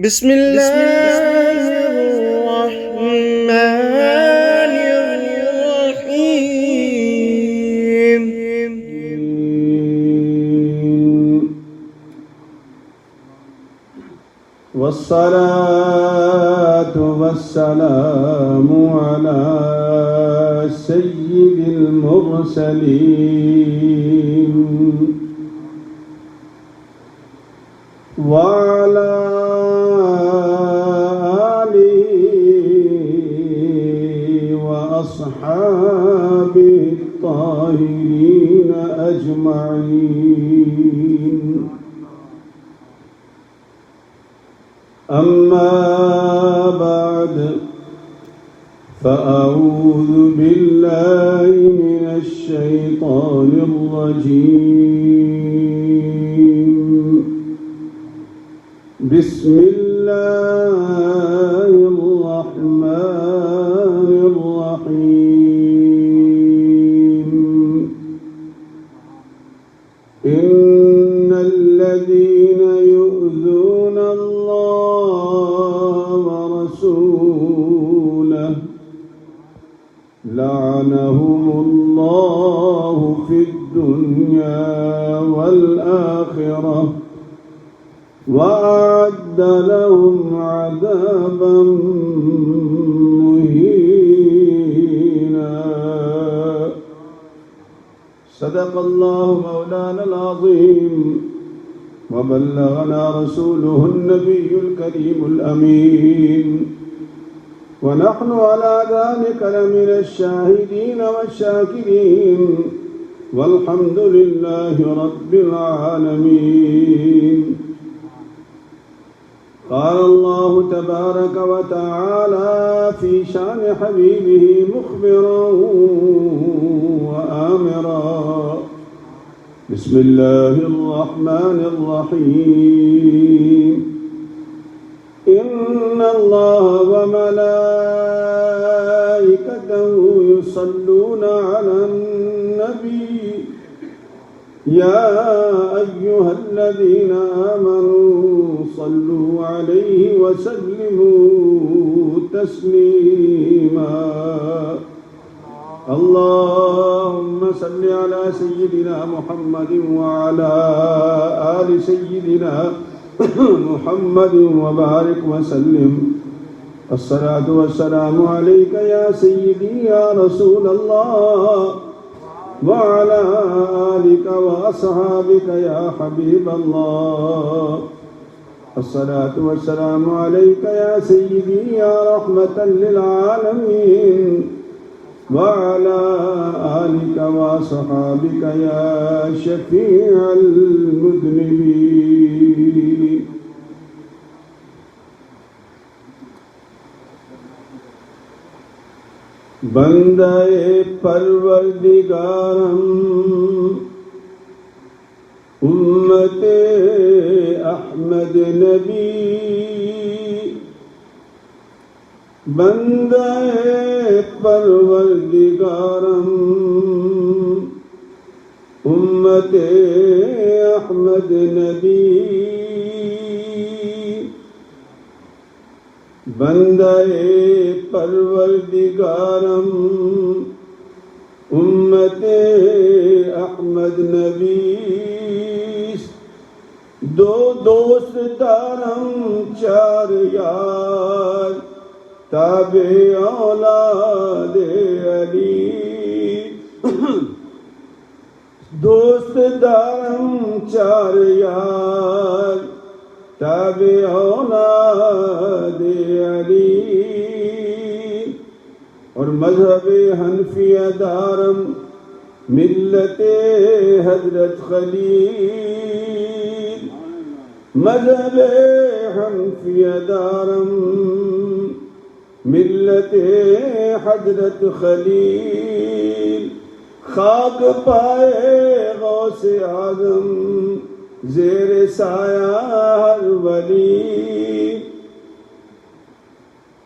بسم الله الرحمن الرحيم. والصلاة والسلام على سيد المرسلين وعلى آله وأصحابه الطاهرين أجمعين. أما بعد فأعوذ بالله من الشيطان الرجيم. بسم الله الرحمن الرحيم. إن الذين يؤذون الله ورسوله لعنهم الله في الدنيا والآخرة وأعد لهم عذابا مهينا. صدق الله مولانا العظيم وبلغنا رسوله النبي الكريم الأمين، ونحن على ذلك لمن الشاهدين والشاكرين، والحمد لله رب العالمين. قال الله تبارك وتعالى في شان حبيبه مخبرا وآمرا. بسم الله الرحمن الرحيم. إن الله وملائكته يصلون على النبي يا أيها الذين آمنوا صلوا عليه وسلموا تسليما. اللهم صل على سيدنا محمد وعلى آل سيدنا محمد وبارك وسلم. الصلاة والسلام عليك يا سيدي يا رسول الله، وعلى آلك وأصحابك يا حبيب الله. الصلاة والسلام عليك يا سيدي يا رحمة للعالمين، وعلى آلك وأصحابك يا شفيع المذنبين. بندہ پروردگارم امت احمد نبی، بندہ پروردگارم امت احمد نبی، بندہ پروردگارم امت احمد نبی. دو دوست دارم چار یار تابع اولاد علی. دوست دارم چار یار تابع اولاد علی. اور مذہب حنفیہ دارم ملت حضرت خلیل. مذہب حنفیہ دارم ملت حضرت خلیل. خاک پائے غوث اعظم زیر سایہ ہر ولی.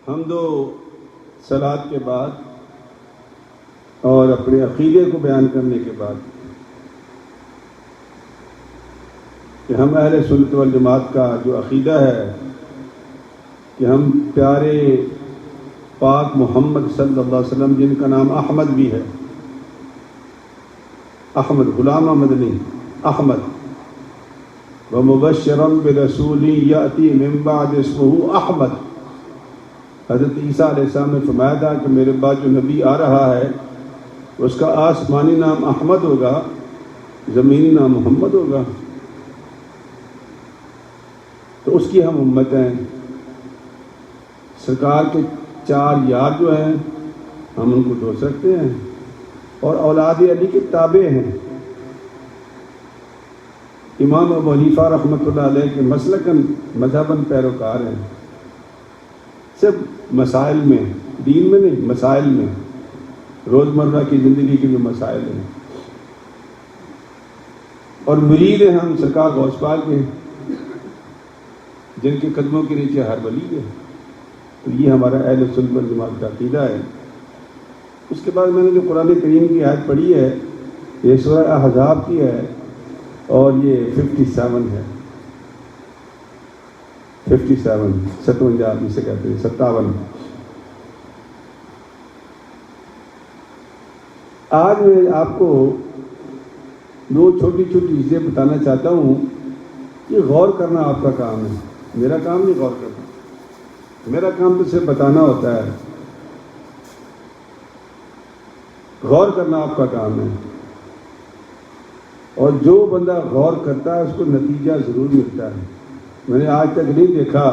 حمد و صلات کے بعد اور اپنے عقیدے کو بیان کرنے کے بعد کہ ہم اہل سنت والجماعت کا جو عقیدہ ہے کہ ہم پیارے پاک محمد صلی اللہ علیہ وسلم، جن کا نام احمد بھی ہے، احمد، غلام احمد نہیں، احمد، وَمُبَشِّرًا بِرَسُولٍ يَأْتِي مِن بَعْدِ اسْمُهُ احمد۔ حضرت عیسیٰ علیہ السلام نے فرمایا تھا کہ میرے بعد جو نبی آ رہا ہے اس کا آسمانی نام احمد ہوگا، زمینی نام محمد ہوگا۔ تو اس کی ہم امت ہیں۔ سرکار کے 4 یار جو ہیں ہم ان کو دوست رکھتے ہیں اور اولاد علی کے تابع ہیں۔ امام ابو حنیفہ رحمۃ اللہ علیہ کے مسلکاً مذہباً پیروکار ہیں، صرف مسائل میں، دین میں نہیں، مسائل میں، روزمرہ کی زندگی کے جو مسائل ہیں، اور مرید ہیں ہم سرکار غوث پاک کے، جن کے قدموں کے نیچے ہر ولی ہے۔ تو یہ ہمارا اہل سنت والجماعت کا عقیدہ ہے۔ اس کے بعد میں نے جو قرآن کریم کی آیت پڑھی ہے، یہ سورہ احزاب کی ہے اور یہ 57 ہے، 57 57 جسے کہتے ہیں، 57۔ آج میں آپ کو 2 چھوٹی چھوٹی چیزیں بتانا چاہتا ہوں کہ غور کرنا آپ کا کام ہے، میرا کام نہیں غور کرنا، میرا کام تو صرف بتانا ہوتا ہے، غور کرنا آپ کا کام ہے۔ اور جو بندہ غور کرتا ہے اس کو نتیجہ ضرور ملتا ہے۔ میں نے آج تک نہیں دیکھا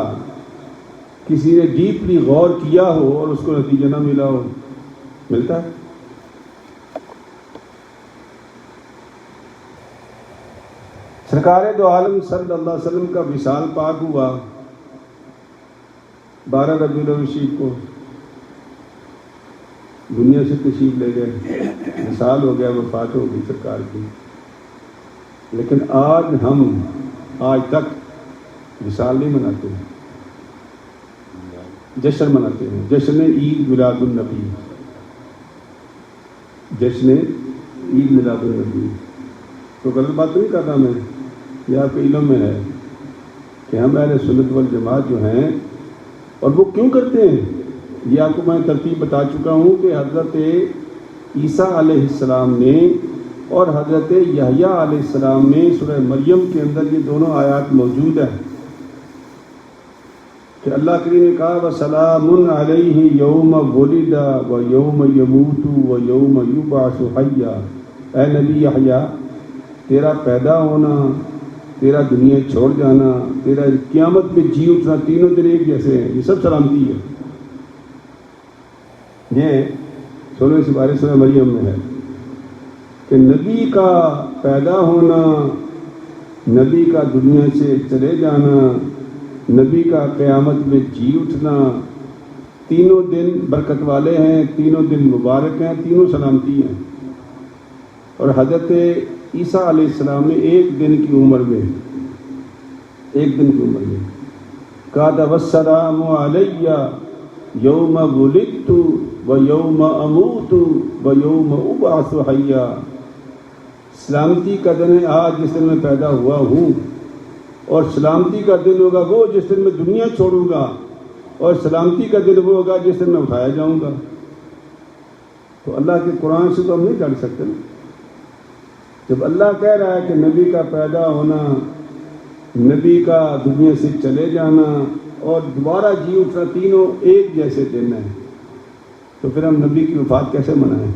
کسی نے ڈیپلی غور کیا ہو اور اس کو نتیجہ نہ ملا ہو، ملتا ہے؟ سرکار دو عالم صلی اللہ علیہ وسلم کا وصال پاک ہوا 12 ربیع الاول شریف کو، دنیا سے تشریف لے گئے، وصال ہو گیا، وفات ہو گئی سرکار کی۔ لیکن ہم آج تک وصال نہیں مناتے ہیں، جشن مناتے ہیں، جشن عید میلاد النبی، جشن عید میلاد النبی۔ تو غلط بات نہیں کر رہا میں، یہ آپ کے علم میں ہے کہ ہم اہل سنت والجماعت جو ہیں، اور وہ کیوں کرتے ہیں یہ آپ کو میں ترتیب بتا چکا ہوں کہ حضرت عیسیٰ علیہ السلام نے اور حضرت یحییٰ علیہ السلام نے سورہ مریم کے اندر یہ دونوں آیات موجود ہیں کہ اللہ کریم نے کہا وَسَلَامٌ عَلَيْهِ يَوْمَ وُلِدَ وَيَوْمَ يَمُوتُ وَيَوْمَ يُبْعَثُ حَيًّا۔ اے نبی یحییٰ، تیرا پیدا ہونا، تیرا دنیا چھوڑ جانا، تیرا قیامت میں جی اٹھنا، تینوں دن ایک جیسے ہیں، یہ سب سلامتی ہے۔ یہ 16 سپارے سورہ مریم میں ہے کہ نبی کا پیدا ہونا، نبی کا دنیا سے چلے جانا، نبی کا قیامت میں جی اٹھنا، تینوں دن برکت والے ہیں، تینوں دن مبارک ہیں، تینوں سلامتی ہیں۔ اور حضرت عیسیٰ علیہ السلام نے ایک دن کی عمر میں کہا وَالسَّلَامُ عَلَيَّ يَوْمَ وُلِدتُّ وَيَوْمَ أَمُوتُ وَيَوْمَ أُبْعَثُ حَيًّا۔ سلامتی کا دن ہے آج جس دن میں پیدا ہوا ہوں، اور سلامتی کا دن ہوگا وہ جس دن میں دنیا چھوڑوں گا، اور سلامتی کا دن وہ ہوگا جس دن میں اٹھایا جاؤں گا۔ تو اللہ کے قرآن سے تو ہم نہیں ڈر سکتے نا۔ جب اللہ کہہ رہا ہے کہ نبی کا پیدا ہونا، نبی کا دنیا سے چلے جانا اور دوبارہ جی اٹھنا، تینوں ایک جیسے دن ہیں، تو پھر ہم نبی کی وفات کیسے منائیں؟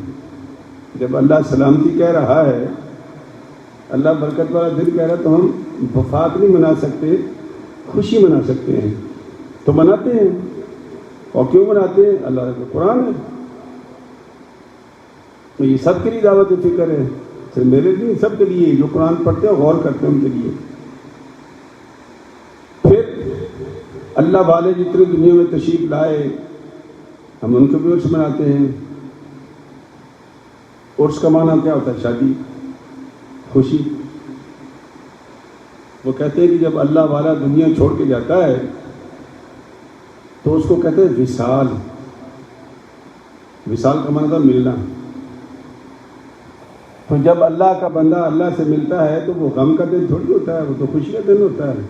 جب اللہ سلامتی کہہ رہا ہے، اللہ برکت والا دن کہہ رہا ہے، تو ہم وفات نہیں منا سکتے، خوشی منا سکتے ہیں، تو مناتے ہیں۔ اور کیوں مناتے ہیں؟ اللہ کا قرآن ہے، تو یہ سب کے لیے دعوت فکر ہے، صرف میرے لیے، سب کے لیے جو قرآن پڑھتے ہیں غور کرتے ہیں ان کے لیے۔ پھر اللہ والے جتنے دنیا میں تشریف لائے ہم ان کو بھی عرس مناتے ہیں۔ عرس کا معنی کیا ہوتا ہے؟ شادی، خوشی۔ وہ کہتے ہیں کہ جب اللہ والا دنیا چھوڑ کے جاتا ہے تو اس کو کہتے ہیں وصال۔ وصال کا معنی تھا ملنا۔ تو جب اللہ کا بندہ اللہ سے ملتا ہے تو وہ غم کا دن تھوڑی ہوتا ہے، وہ تو خوشی کا دن ہوتا ہے۔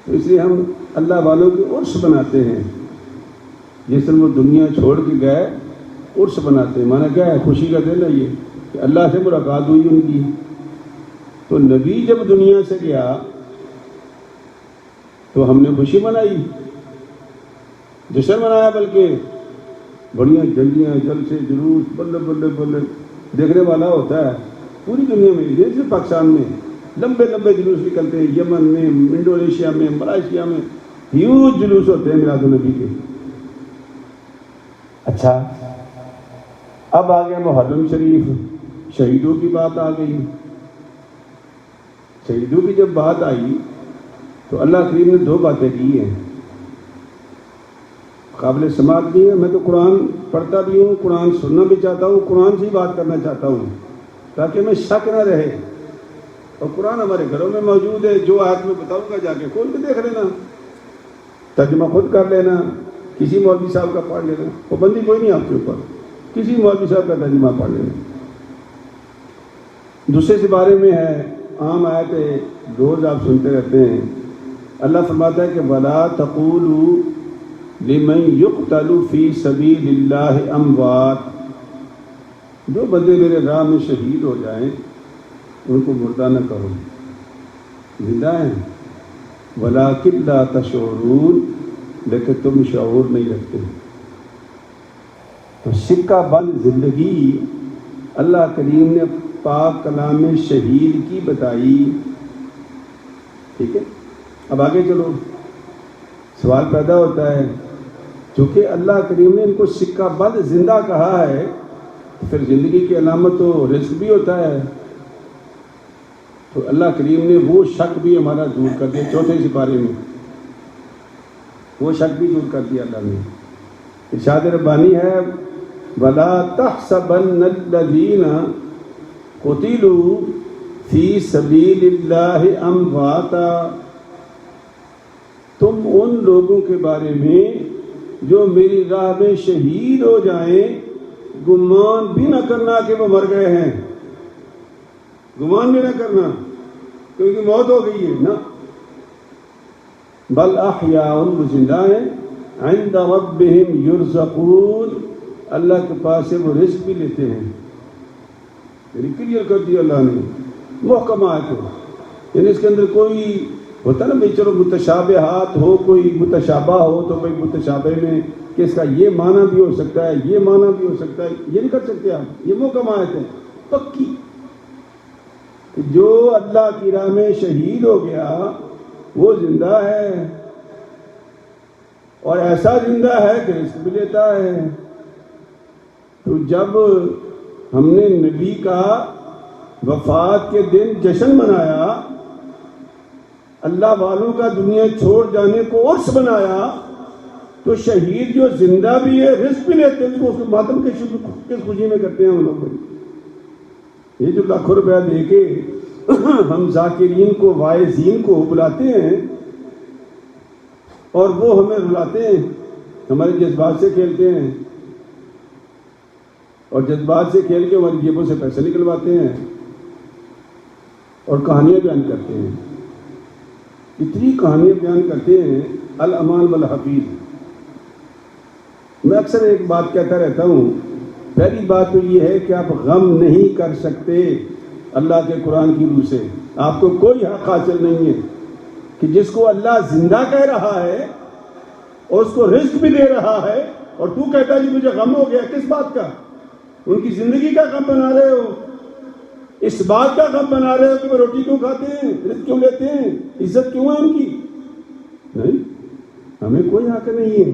تو اس لیے ہم اللہ والوں کے عرس بناتے ہیں، جس دن وہ دنیا چھوڑ کے گئے عرس بناتے ہیں، مانا کیا ہے؟ خوشی کا دن ہے یہ کہ اللہ سے ملاقات ہوئی ان کی۔ تو نبی جب دنیا سے گیا تو ہم نے خوشی منائی، جشن منایا، بلکہ بڑیاں جلدیاں، جلسے، جلوس، بلے بلے بلے دیکھنے والا ہوتا ہے پوری دنیا میں، جیسے پاکستان میں لمبے لمبے جلوس نکلتے ہیں، یمن میں، انڈونیشیا میں، ملائیشیا میں ہیوج جلوس ہوتے ہیں میلاد النبی کے۔ اچھا، اب آ گیا محرم شریف، شہیدوں کی بات آ گئی۔ شہیدوں کی جب بات آئی تو اللہ کریم نے دو باتیں کی ہیں، قابل سماعت بھی ہے۔ میں تو قرآن پڑھتا بھی ہوں، قرآن سننا بھی چاہتا ہوں، قرآن سے ہی بات کرنا چاہتا ہوں تاکہ میں شک نہ رہے۔ اور قرآن ہمارے گھروں میں موجود ہے، جو آیت میں بتاؤں گا جا کے کھول کے دیکھ لینا، ترجمہ خود کر لینا، کسی مولوی صاحب کا پڑھ لینا، پابندی کوئی نہیں آپ کے اوپر، کسی مولوی صاحب کا ترجمہ پڑھ لینا۔ دوسرے سے بارے میں ہے، عام آیت ہے، روز آپ سنتے رہتے ہیں، اللہ فرماتا ہے کہ وَلَا تَقُولُوا لِمَنْ يُقْتَلُ فِي سَبِيلِ اللَّهِ أَمْوَاتٌ، جو بندے میرے راہ میں شہید ہو جائیں ان کو مردہ نہ کہو، زندہ ہیں، وَلَٰكِن لَا تَشْعُرُونَ، لیکن تم شعور نہیں رکھتے۔ تو سکہ بند زندگی اللہ کریم نے پاک کلام شہید کی بتائی، ٹھیک ہے۔ اب آگے چلو، سوال پیدا ہوتا ہے، چونکہ اللہ کریم نے ان کو سکہ بند زندہ کہا ہے، پھر زندگی کی علامت تو رزق بھی ہوتا ہے، تو اللہ کریم نے وہ شک بھی ہمارا دور کر دیا۔ چوتھے سپارے میں وہ شک بھی دور کر دیا اللہ نے۔ ارشاد ربانی ہے، وَلَا تَحْسَبَنَّ الَّذِينَ قُتِلُوا فِي سَبِيلِ اللَّهِ أَمْوَاتًا، تم ان لوگوں کے بارے میں جو میری راہ میں شہید ہو جائیں گمان بھی نہ کرنا کہ وہ مر گئے ہیں، گمان بھی نہ کرنا کیونکہ موت ہو گئی ہے نا، بل احیاء، وہ زندہ ہیں، عند ربهم یرزقون، اللہ کے پاس سے وہ رزق بھی لیتے ہیں۔ یعنی کلیئر کر دیا اللہ نے، محکم آیت ہے، یعنی اس کے اندر کوئی ہوتا نا بھائی چلو متشابہات ہو، کوئی متشابہ ہو تو بھائی متشابہ میں کہ اس کا یہ معنی بھی ہو سکتا ہے، یہ معنی بھی ہو سکتا ہے، یہ نہیں کر سکتے آپ، یہ محکم آیت ہے پکی۔ جو اللہ کی راہ میں شہید ہو گیا وہ زندہ ہے، اور ایسا زندہ ہے کہ رزق بھی لیتا ہے۔ تو جب ہم نے نبی کا وفات کے دن جشن منایا، اللہ والوں کا دنیا چھوڑ جانے کو عرس بنایا، تو شہید جو زندہ بھی ہے رزق بھی لیتے ہیں، اس کو ماتم کس خوشی میں کرتے ہیں ہم لوگ۔ یہ جو لاکھوں روپیہ دے کے ہم ذاکرین کو، واعظین کو بلاتے ہیں اور وہ ہمیں رلاتے ہیں، ہمارے جذبات سے کھیلتے ہیں، اور جذبات سے کھیل کے ہماری جیبوں سے پیسے نکلواتے ہیں اور کہانیاں بیان کرتے ہیں، اتنی کہانیاں بیان کرتے ہیں، الامان والحفیظ۔ میں اکثر ایک بات کہتا رہتا ہوں، پہلی بات تو یہ ہے کہ آپ غم نہیں کر سکتے اللہ کے قرآن کی روح سے، آپ کو کوئی حق حاصل نہیں ہے کہ جس کو اللہ زندہ کہہ رہا ہے اور اس کو رزق بھی دے رہا ہے، اور تو کہتا ہے جی مجھے غم ہو گیا، کس بات کا؟ ان کی زندگی کا غم بنا رہے ہو، اس بات کا غم بنا رہے ہو کہ وہ روٹی کیوں کھاتے ہیں، رزق کیوں لیتے ہیں، عزت کیوں ہے ان کی؟ نہیں، ہمیں کوئی حق نہیں ہے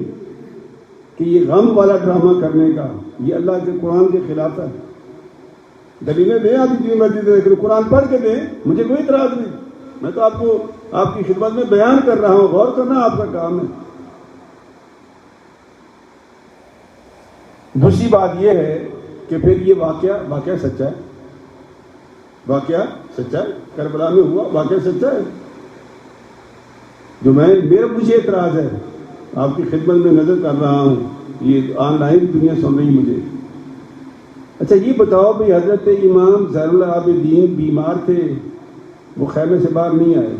کہ یہ غم والا ڈرامہ کرنے کا، یہ اللہ کے قرآن کے خلاف ہے۔ دلیلیں دیں آپ کی مرضی سے، قرآن پڑھ کے دیں، مجھے کوئی اعتراض نہیں، میں تو آپ کو آپ کی خدمت میں بیان کر رہا ہوں، غور کرنا آپ کا کام ہے۔ دوسری بات یہ ہے کہ پھر یہ واقعہ سچا ہے، واقعہ سچا ہے، کربلا میں ہوا واقعہ سچا ہے، جو مجھے اعتراض ہے، آپ کی خدمت میں نظر کر رہا ہوں، یہ آن لائن دنیا سن رہی مجھے۔ اچھا یہ بتاؤ بھئی حضرت امام زین العابدین بیمار تھے، وہ خیمے سے باہر نہیں آئے،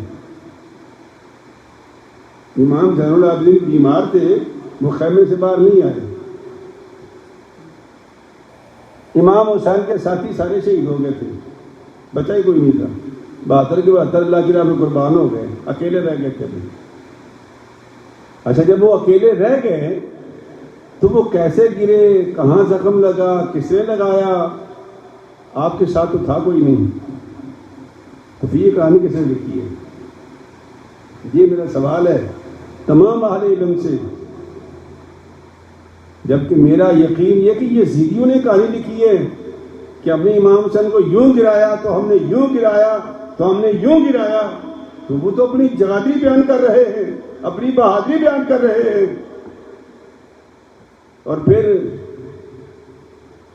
امام زین العابدین بیمار تھے، وہ خیمے سے باہر نہیں آئے. امام حسین کے ساتھی سارے شہید ہو گئے تھے، بچا ہی کوئی نہیں تھا. 72 کے 72 اللہ کی راہ میں قربان ہو گئے، اکیلے رہ گئے تھے. اچھا جب وہ اکیلے رہ گئے تو وہ کیسے گرے، کہاں زخم لگا، کس نے لگایا؟ آپ کے ساتھ تو تھا کوئی نہیں. تو پھر یہ کہانی کس نے لکھی ہے؟ یہ میرا سوال ہے تمام اہل علم سے، جبکہ میرا یقین یہ کہ یہ زیدیوں نے کہانی لکھی ہے کہ اپنے امام حسین کو یوں گرایا تو ہم نے یوں گرایا تو ہم نے یوں گرایا. تو وہ تو اپنی جگادری بیان کر رہے ہیں، اپنی بہادری بیان کر رہے ہیں. اور پھر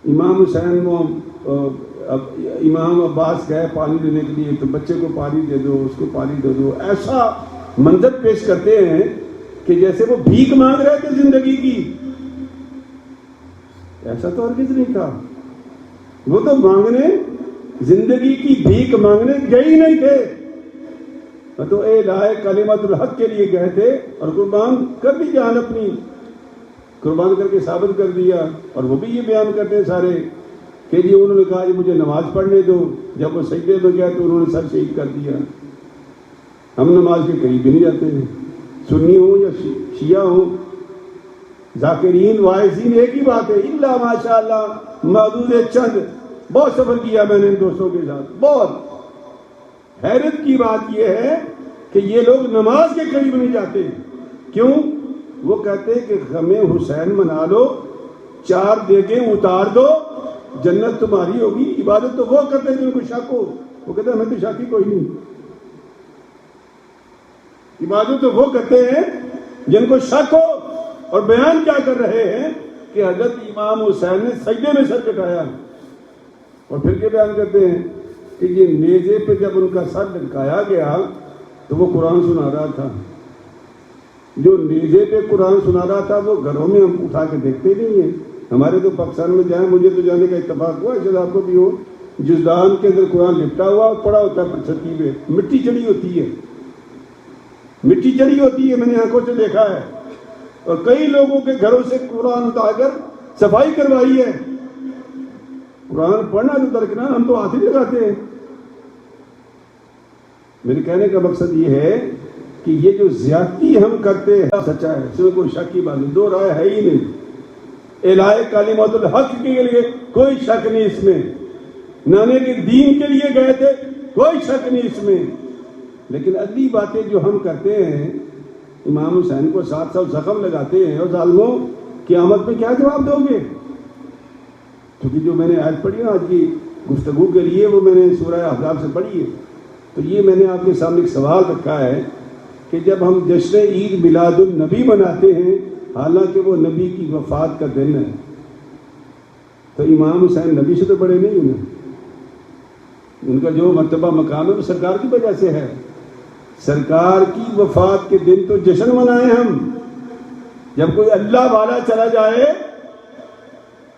امام حسین کو امام عباس گئے پانی دینے کے لیے، تو بچے کو پانی دے دو، اس کو پانی دے دو. ایسا منظر پیش کرتے ہیں کہ جیسے وہ بھیک مانگ رہے تھے زندگی کی. ایسا تو ہرگز نہیں تھا. وہ تو مانگنے، زندگی کی بھیک مانگنے گئے ہی نہیں تھے. تو اے لائے کلمت الحق کے لیے گئے تھے اور قربان کر دی جان اپنی، قربان کر کے ثابت کر دیا. اور وہ بھی یہ بیان کرتے ہیں سارے کہ جی انہوں نے کہا جی مجھے نماز پڑھنے دو، جب وہ سجدے میں گیا تو انہوں نے سر شہید کر دیا. ہم نماز کے قریب بھی نہیں جاتے ہیں، سنی ہوں یا شیعہ ہوں، ذاکرین واعظین ایک ہی بات ہے. الا ماشاء اللہ محدود چند. بہت سفر کیا میں نے ان دوستوں کے ساتھ. بہت حیرت کی بات یہ ہے کہ یہ لوگ نماز کے قریب نہیں جاتے. کیوں؟ وہ کہتے ہیں کہ غم حسین منا لو، 4 دیگیں اتار دو، جنت تمہاری ہوگی. عبادت تو وہ کرتے ہیں جن کو شک ہو. وہ کہتے ہیں ہمیں تو شک ہی کوئی نہیں. عبادت تو وہ کرتے ہیں جن کو شک ہو. اور بیان کیا کر رہے ہیں کہ حضرت امام حسین نے سجدے میں سر کٹایا. اور پھر کیا بیان کرتے ہیں کہ یہ نیزے پہ جب ان کا سر لٹکایا گیا تو وہ قرآن سنا رہا تھا. جو نیزے پہ قرآن سنا رہا تھا وہ گھروں میں ہم اٹھا کے دیکھتے نہیں ہیں. ہمارے تو پاکستان میں جائیں، مجھے تو جانے کا اتفاق ہوا، شاید آپ کو بھی ہو، جزدان کے اندر قرآن لپٹا ہوا پڑا ہوتا ہے چھتی پہ، مٹی چڑی ہوتی ہے، مٹی چڑی ہوتی ہے. میں نے آنکھوں سے دیکھا ہے. اور کئی لوگوں کے گھروں سے قرآن اٹھا کر صفائی کروائی ہے. قرآن پڑھنا تو درکنار، ہم تو ہاتھ ہی لگاتے ہیں. میرے کہنے کا مقصد یہ ہے کہ یہ جو زیادتی ہم کرتے ہیں سچا ہے، اس میں کوئی شک کی بات نہیں، دو رائے ہے ہی نہیں. الہی کلمت الحق کے لیے کوئی شک نہیں اس میں، نانے کے دین کے لیے گئے تھے، کوئی شک نہیں اس میں. لیکن ادبی باتیں جو ہم کرتے ہیں، امام حسین کو 700 زخم لگاتے ہیں، اور ظالموں قیامت میں کیا جواب دو گے؟ کیونکہ جو میں نے آیت پڑھی نا آج کی گفتگو کے لیے، وہ میں نے سورہ احزاب سے پڑھی ہے. تو یہ میں نے آپ کے سامنے ایک سوال رکھا ہے کہ جب ہم جشن عید میلاد النبی مناتے ہیں، حالانکہ وہ نبی کی وفات کا دن ہے، تو امام حسین نبی سے تو بڑے نہیں ہیں. ان کا جو مرتبہ مقام ہے وہ سرکار کی وجہ سے ہے. سرکار کی وفات کے دن تو جشن منائیں ہم. جب کوئی اللہ والا چلا جائے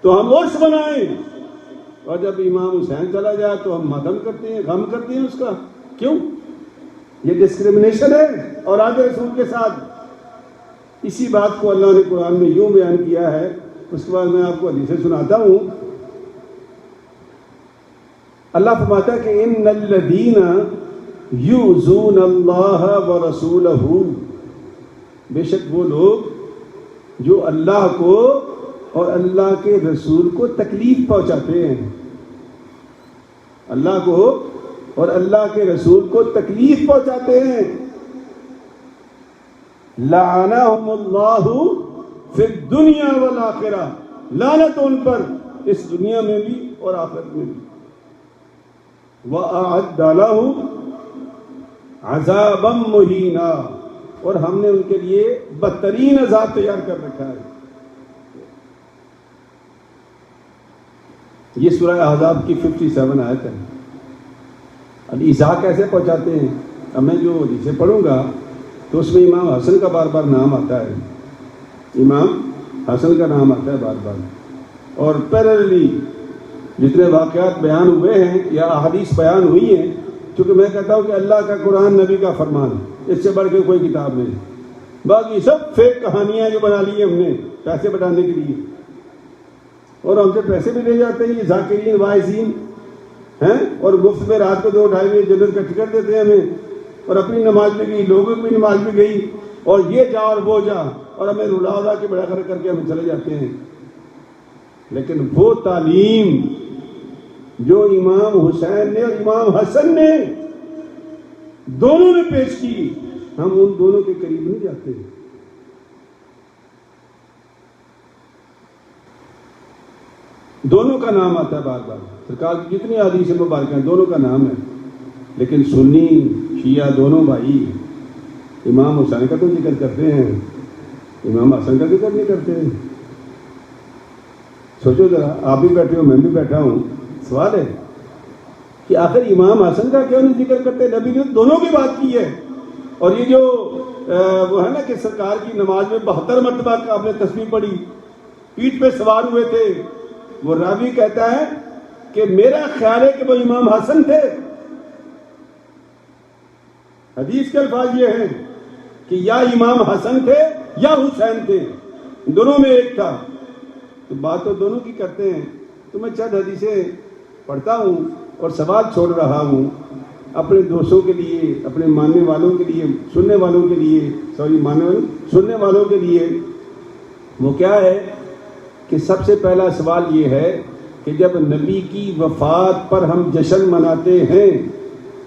تو ہم عرس منائیں، اور جب امام حسین چلا جائے تو ہم ماتم کرتے ہیں، غم کرتے ہیں اس کا. کیوں؟ یہ ڈسکریمنیشن ہے اولاد رسول کے ساتھ. اسی بات کو اللہ نے قرآن میں یوں بیان کیا ہے. اس کے بعد میں آپ کو حدیثیں سناتا ہوں. اللہ فرماتا ہے کہ ان الذین یؤذون اللہ ورسولہ، بے شک وہ لوگ جو اللہ کو اور اللہ کے رسول کو تکلیف پہنچاتے ہیں، اللہ کو اور اللہ کے رسول کو تکلیف پہنچاتے ہیں، لعنہم اللہ فی الدنیا والآخرہ، لعنت ان پر اس دنیا میں بھی اور آخرت میں بھی. وَأَعَدَّ لَهُمْ عَذَابًا مُهِينًا، اور ہم نے ان کے لیے بدترین عذاب تیار کر رکھا ہے. یہ سورہ احزاب کی 57 آیت ہے. الایذاء کیسے پہنچاتے ہیں؟ اب میں جو حدیثیں پڑھوں گا تو اس میں امام حسن کا بار بار نام آتا ہے، امام حسن کا نام آتا ہے بار بار. اور پیرلی جتنے واقعات بیان ہوئے ہیں یا احادیث بیان ہوئی ہیں، چونکہ میں کہتا ہوں کہ اللہ کا قرآن نبی کا فرمان ہے، اس سے بڑھ کے کوئی کتاب نہیں. باقی سب فیک کہانیاں جو بنا لی ہم نے پیسے بٹانے کے لیے، اور ہم سے پیسے بھی لے جاتے ہیں یہ ذاکرین واعظین ہیں، اور مفت میں رات کو 2-2.5 بجے جنت کا ٹکٹ دیتے ہیں ہمیں، اور اپنی نماز بھی گئی، لوگوں کی بھی نماز بھی گئی، اور یہ جا اور وہ جا، اور ہمیں رلا کے بڑا کر کے ہم چلے جاتے ہیں۔ لیکن وہ تعلیم جو امام حسین نے اور امام حسن نے دونوں نے پیش کی، ہم ان دونوں کے قریب نہیں جاتے۔ دونوں کا نام آتا ہے بار بار، سرکار کی جتنی حدیث مبارکہ ہیں دونوں کا نام ہے، لیکن سنی شیعہ دونوں بھائی امام حسین کا تو ذکر کرتے ہیں، امام حسن کا ذکر نہیں کرتے۔ سوچو ذرا، آپ بھی بیٹھے ہو، میں بھی بیٹھا ہوں، سوال ہے کہ آخر امام حسن کا کیوں نہیں ذکر کرتے؟ نبی نے دونوں کی بات کی ہے۔ اور یہ جو وہ ہے نا کہ سرکار کی نماز میں 72 مرتبہ آپ نے تسبیح پڑھی، پیٹھ پہ سوار ہوئے تھے، وہ راوی کہتا ہے کہ میرا خیال ہے کہ وہ امام حسن تھے۔ حدیث کے الفاظ یہ ہیں کہ یا امام حسن تھے یا حسین تھے، دونوں میں ایک تھا۔ تو بات تو دونوں کی کرتے ہیں۔ تو میں چند حدیثیں پڑھتا ہوں اور سوال چھوڑ رہا ہوں اپنے دوستوں کے لیے، اپنے ماننے والوں کے لیے، سننے والوں کے لیے، سننے والوں کے لیے۔ وہ کیا ہے کہ سب سے پہلا سوال یہ ہے کہ جب نبی کی وفات پر ہم جشن مناتے ہیں،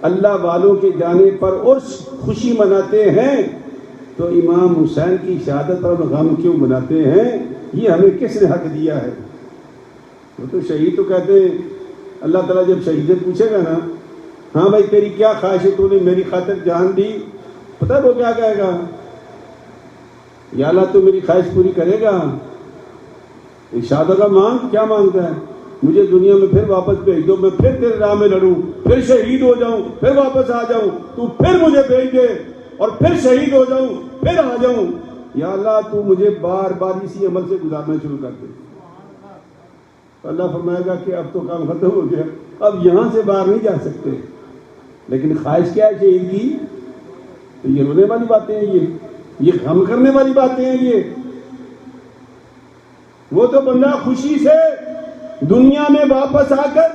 اللہ والوں کے جانے پر عرس خوشی مناتے ہیں، تو امام حسین کی شہادت پر ہم غم کیوں مناتے ہیں؟ یہ ہمیں کس نے حق دیا ہے؟ وہ تو شہید تو کہتے ہیں، اللہ تعالیٰ جب شہید سے پوچھے گا نا، ہاں بھائی تیری کیا خواہش ہے، تو نے میری خاطر جان دی، پتہ ہے وہ کیا کہے گا؟ یا اللہ تو میری خواہش پوری کرے گا؟ ارشاد کا مانگ کیا مانگتا ہے؟ مجھے دنیا میں پھر واپس بھیج دو، میں پھر تیرے راہ میں لڑوں، پھر شہید ہو جاؤں، پھر واپس آ جاؤں، تو پھر مجھے بھیج دے، اور پھر شہید ہو جاؤں، پھر آ جاؤں۔ یا اللہ تو مجھے بار بار اسی عمل سے گزارنا شروع کر دے۔ اللہ فرمائے گا کہ اب تو کام ختم ہو گیا، اب یہاں سے باہر نہیں جا سکتے۔ لیکن خواہش کیا ہے شہید کی؟ تو یہ رونے والی باتیں ہیں، یہ غم کرنے والی باتیں ہیں۔ یہ وہ تو بندہ خوشی سے دنیا میں واپس آ کر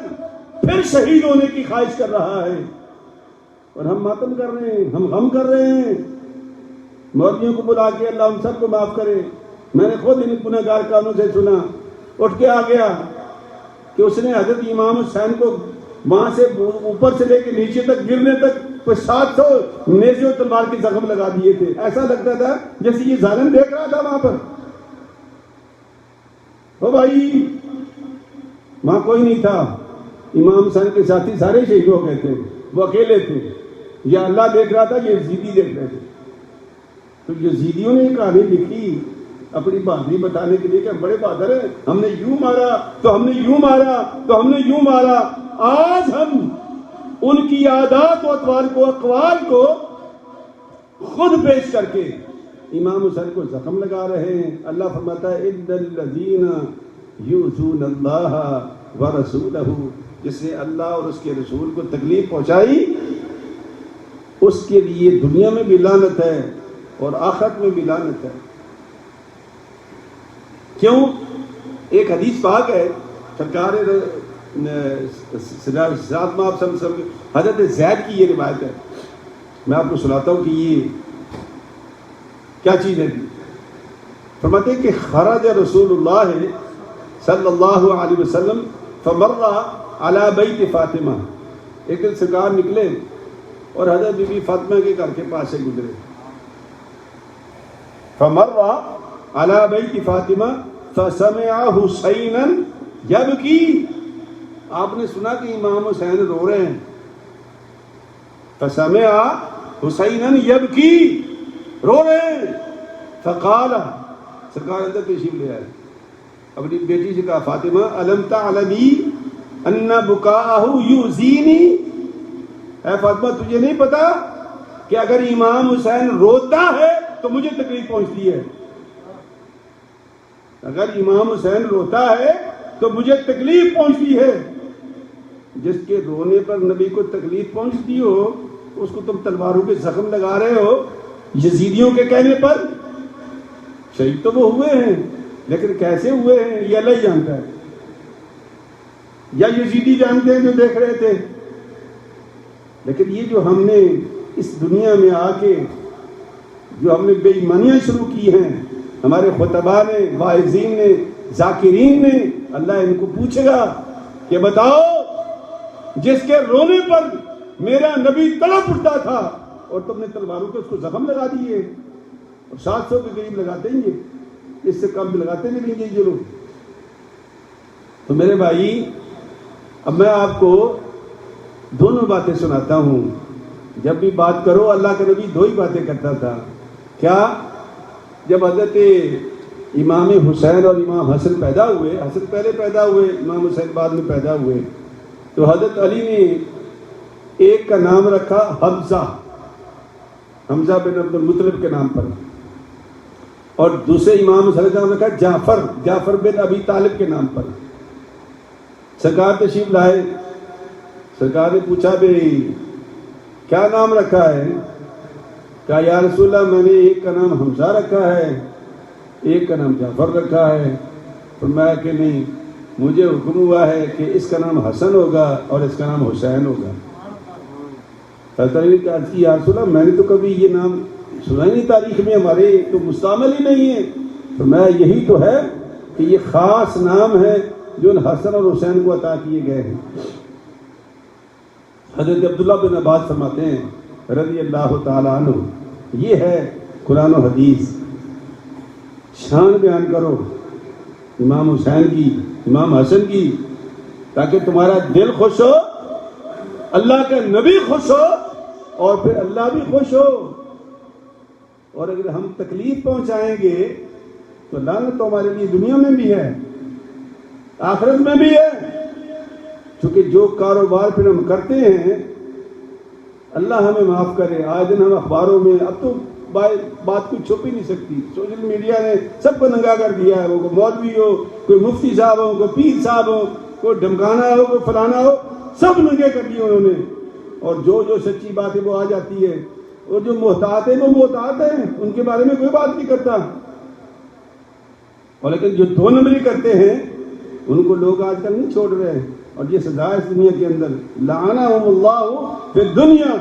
پھر شہید ہونے کی خواہش کر رہا ہے، اور ہم ماتم کر رہے ہیں، ہم غم کر رہے ہیں۔ مولویوں کو بلا کے اللہ ہم سب کو معاف کرے، میں نے خود ان گنہگار کانوں سے سنا، اٹھ کے آ گیا کہ اس نے حضرت امام حسین کو وہاں سے اوپر سے لے کے نیچے تک گرنے تک کوئی 700 نیزے اور تلوار کے زخم لگا دیے تھے۔ ایسا لگتا تھا جیسے یہ ظالم دیکھ رہا تھا وہاں پر۔ او بھائی وہاں کوئی نہیں تھا، امام حسین کے ساتھی سارے شہید ہو گئے تھے، وہ اکیلے تھے، یا اللہ دیکھ رہا تھا، یہ یزیدی دیکھ رہے تھے۔ تو یزیدیوں نے یہ کہانی لکھی اپنی بہادری بتانے کے لیے کہ ہم بڑے بہادر ہیں، ہم نے یوں مارا تو ہم نے یوں مارا تو ہم نے یوں مارا۔ آج ہم ان کی عادات و اقوال کو خود پیش کر کے امام حسین کو زخم لگا رہے ہیں۔ اللہ فرماتا ہے اِنَّ الَّذِينَ يُؤْذُونَ اللَّهَ وَرَسُولَهُ، جس نے اللہ اور اس کے رسول کو تکلیف پہنچائی اس کے لیے دنیا میں بھی لعنت ہے اور آخرت میں بھی لعنت ہے۔ کیوں؟ ایک حدیث پاک ہے، سرکار حضرت زید کی یہ روایت ہے، میں آپ کو سناتا ہوں کہ یہ کیا چیز ہے۔ فرماتے ہیں کہ خرج رسول اللہ صلی اللہ علیہ وسلم فمر علی بیت فاطمہ، ایک دن سرکار نکلے اور حضرت بی بی فاطمہ کے گھر کے پاس سے گزرے۔ فمر علی بیت فاطمہ فسمع حسینا یبکی، آپ نے سنا کہ امام حسین رو رہے ہیں۔ فسمع حسینا یبکی، رو رہے ہیں۔ فقال، سرکار اندر تشریف لے آئے، اپنی بیٹی سے کہا فاطمہ الم تعلمی ان بکاءہ یؤذینی، اے فاطمہ تجھے نہیں پتا کہ اگر امام حسین روتا ہے تو مجھے تکلیف پہنچتی ہے؟ اگر امام حسین روتا ہے تو مجھے تکلیف پہنچتی ہے۔ جس کے رونے پر نبی کو تکلیف پہنچتی ہو اس کو تم تلواروں کے زخم لگا رہے ہو، یزیدیوں کے کہنے پر شہید تو وہ ہوئے ہیں، لیکن کیسے ہوئے ہیں یہ اللہ ہی جانتا ہے، یا یزیدی جانتے ہیں جو دیکھ رہے تھے۔ لیکن یہ جو ہم نے اس دنیا میں آ کے جو ہم نے بے ایمانیاں شروع کی ہیں، ہمارے خطباء نے، واعظین نے، ذاکرین نے، اللہ ان کو پوچھے گا کہ بتاؤ جس کے رونے پر میرا نبی تڑپ اٹھتا تھا اور تم نے تلواروں کے اس کو زخم لگا دیے، اور 700 کے قریب لگاتے ہیں، یہ اس سے کم بھی لگاتے نہیں گے یہ لوگ۔ تو میرے بھائی اب میں آپ کو دونوں باتیں سناتا ہوں۔ جب بھی بات کرو اللہ کا نبی دو ہی باتیں کرتا تھا۔ کیا؟ جب حضرت امام حسین اور امام حسن پیدا ہوئے، حسن پہلے پیدا ہوئے، امام حسین بعد میں پیدا ہوئے، تو حضرت علی نے ایک کا نام رکھا حمزہ، حمزہ بن عبد المطلب کے نام پر، اور دوسرے امام حسین کا نام رکھا جعفر، جعفر بن ابی طالب کے نام پر۔ سرکار تشریف لائے، سرکار نے پوچھا بھئی کیا نام رکھا ہے؟ کہا یا رسول اللہ میں نے ایک کا نام حمزہ رکھا ہے، ایک کا نام جعفر رکھا ہے۔ فرمایا کہ نہیں، مجھے حکم ہوا ہے کہ اس کا نام حسن ہوگا اور اس کا نام حسین ہوگا۔ حضرت علی نے کہا یا رسول اللہ میں نے تو کبھی یہ نام سنا ہی نہیں، تاریخ میں ہمارے تو مستعمل ہی نہیں ہے۔ فرمایا یہی تو ہے کہ یہ خاص نام ہے جو حسن اور حسین کو عطا کیے گئے ہیں۔ حضرت عبداللہ بن عباس فرماتے ہیں رضی اللہ تعالیٰ عنہ، یہ ہے قرآن و حدیث۔ شان بیان کرو امام حسین کی، امام حسن کی، تاکہ تمہارا دل خوش ہو، اللہ کا نبی خوش ہو، اور پھر اللہ بھی خوش ہو۔ اور اگر ہم تکلیف پہنچائیں گے تو لعنت تو ہمارے لیے دنیا میں بھی ہے، آخرت میں بھی ہے۔ چونکہ جو کاروبار پھر ہم کرتے ہیں، اللہ ہمیں معاف کرے، آج دن ہم اخباروں میں، اب تو بات کوئی چھپ ہی نہیں سکتی، سوشل میڈیا نے سب کو ننگا کر دیا ہے، وہ کوئی مولوی ہو، کوئی مفتی صاحب ہو، کوئی پیر صاحب ہو، کوئی ڈھمکانا ہو، کوئی فلانا ہو، سب ننگے کر دیے انہوں نے۔ اور جو سچی بات ہے وہ آ جاتی ہے، اور جو محتاط ہیں وہ محتاط ہیں، ان کے بارے میں کوئی بات نہیں کرتا۔ اور لیکن جو دو نمبری کرتے ہیں ان کو لوگ آج کل نہیں چھوڑ رہے، اور یہ سزا ہے اس دنیا کے اندر، لعنہم اللہ فی الدنیا،